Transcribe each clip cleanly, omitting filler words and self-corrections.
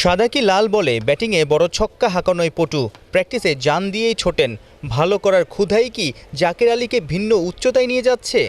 সাদা কি লাল বলে ব্যাটিংয়ে বড় ছক্কা হাঁকানোয় পটু, প্র্যাকটিসে জান দিয়েই ছোটেন। ভালো করার ক্ষুধাই কি জাকের আলীকে ভিন্ন উচ্চতায় নিয়ে যাচ্ছে?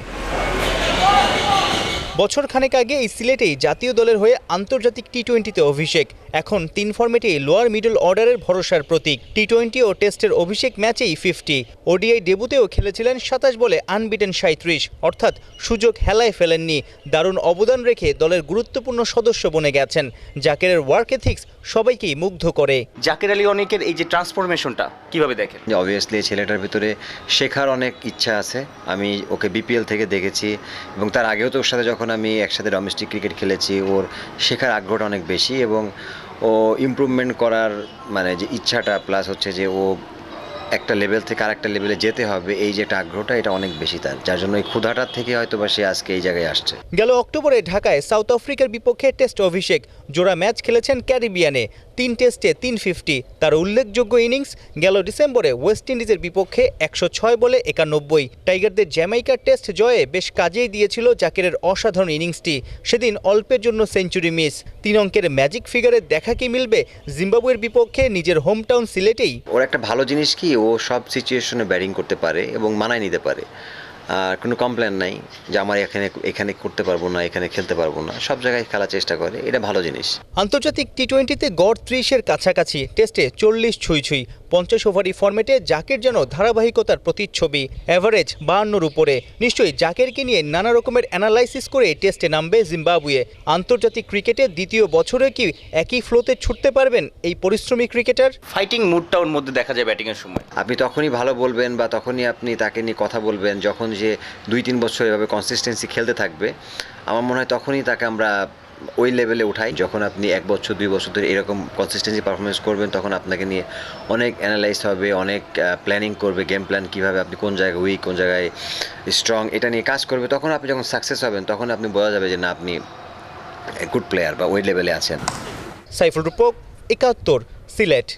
বছর খানেক আগে এই সিলেটেই জাতীয় দলের হয়ে আন্তর্জাতিক টি-20তে অভিষেক। এখন 3 ফরম্যাটেই লোয়ার মিডল অর্ডারের ভরসার প্রতীক। টি-20 ও টেস্টের অভিষেক ম্যাচেই 50। ওডিআই ডেবুতেও খেলেছিলেন 27 বলে আনবিটেন 37, অর্থাৎ সুযোগ হেলায় ফেলেননি। দারুণ অবদান রেখে দলের গুরুত্বপূর্ণ সদস্য বনে গেছেন। জাকেরের ওয়ার্ক এথিক্স সবাইকেই মুগ্ধ করে। জাকের আলী অনেকের এই যে ট্রান্সফরমেশনটা কিভাবে দেখেন? অবভিয়াসলি ছেলেটার ভিতরে শেখার অনেক ইচ্ছা আছে। আমি ওকে বিপিএল থেকে দেখেছি এবং তার আগেও তো ওর সাথে যখন আমি একসাথে ডোমেস্টিক ক্রিকেট খেলেছি, ওর শেখার আগ্রহটা অনেক বেশি এবং ও ইমপ্রুভমেন্ট করার মানে যে ইচ্ছাটা প্লাস হচ্ছে যে ও একটা লেভেল থেকে আরেকটা লেভেলে যেতে হবে, এই যে একটা আগ্রহটা এটা অনেক বেশি তার, যার জন্য এই ক্ষুধাটার থেকে হয়তো বা সে আজকে এই জায়গায় আসছে। গেল অক্টোবরে ঢাকায় সাউথ আফ্রিকার বিপক্ষে টেস্ট অভিষেক। জোড়া ম্যাচ খেলেছেন ক্যারিবিয়ানে, 3 টেস্টে 350 তার উল্লেখযোগ্য ইনিংস। গেল ডিসেম্বরে ওয়েস্ট ইন্ডিজের বিপক্ষে 106 বলে 91। টাইগারদের জ্যামাইকার টেস্ট জয়ে বেশ কাজেই দিয়েছিল জাকেরের অসাধারণ ইনিংসটি। সেদিন অল্পের জন্য সেঞ্চুরি মিস। 3 অঙ্কের ম্যাজিক ফিগারের দেখা কি মিলবে জিম্বাবুয়ের বিপক্ষে নিজের হোমটাউন সিলেটেই? ওর একটা ভালো জিনিস কি, ও সব সিচুয়েশনে ব্যাটিং করতে পারে এবং মানায় নিতে পারে। আর কোনো কমপ্লেন নাই যে আমার এখানে করতে পারবো না, এখানে খেলতে পারবো না, সব জায়গায় খেলার চেষ্টা করে, এটা ভালো জিনিস। আন্তর্জাতিক টি-20তে গড় 30-এর কাছাকাছি, টেস্টে 40 ছুঁই। 50 ওভারি ফরম্যাটে জাকের যেন ধারাবাহিকতার প্রতিচ্ছবি। অ্যাভারেজ 52-র উপরে। নিশ্চয়ই জাকেরকে নিয়ে নানা রকমের অ্যানালাইসিস করে টেস্টে নামবে জিম্বাবুয়ে। আন্তর্জাতিক ক্রিকেটে দ্বিতীয় বছরে কি একই ফ্লোতে ছুটতে পারবেন এই পরিশ্রমী ক্রিকেটার? ফাইটিং মুডটা ওর মধ্যে দেখা যায় ব্যাটিংয়ের সময়। আপনি তখনই ভালো বলবেন বা তখনই আপনি তাকে নিয়ে কথা বলবেন যখন যে 2-3 বছর এভাবে কনসিস্টেন্সি খেলতে থাকবে। আমার মনে হয় তখনই তাকে আমরা ওই লেভেলে উঠাই। যখন আপনি 1 বছর 2 বছর ধরে এরকম কনসিস্টেন্সি পারফরমেন্স করবেন, তখন আপনাকে নিয়ে অনেক অ্যানালাইজ হবে, অনেক প্ল্যানিং করবে, গেম প্ল্যান কীভাবে আপনি কোন জায়গায় উইক, কোন জায়গায় স্ট্রং, এটা নিয়ে কাজ করবে। তখন আপনি যখন সাকসেস হবেন তখন আপনি বোঝা যাবে যে না, আপনি গুড প্লেয়ার বা ওই লেভেলে আছেন। সাইফুল রূপক, 71, সিলেট।